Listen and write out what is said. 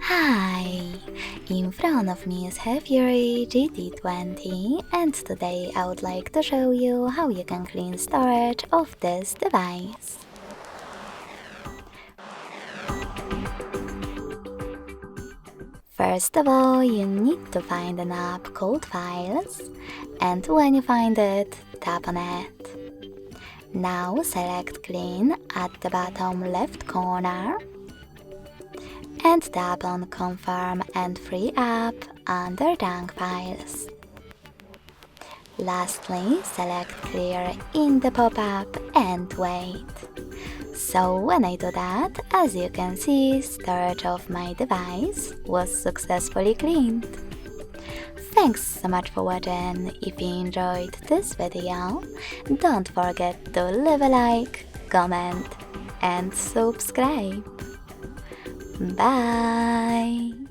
Hi! In front of me is HAFURY GT20 and today I would like to show you how you can clean storage of this device. First of all, you need to find an app called Files, and when you find it, tap on it. Now select Clean at the bottom left corner and tap on Confirm and Free App under Junk Files. Lastly, select Clear in the pop-up and wait. So when I do that, as you can see, storage of my device was successfully cleaned. Thanks so much for watching. If you enjoyed this video, don't forget to leave a like, comment and subscribe. Bye!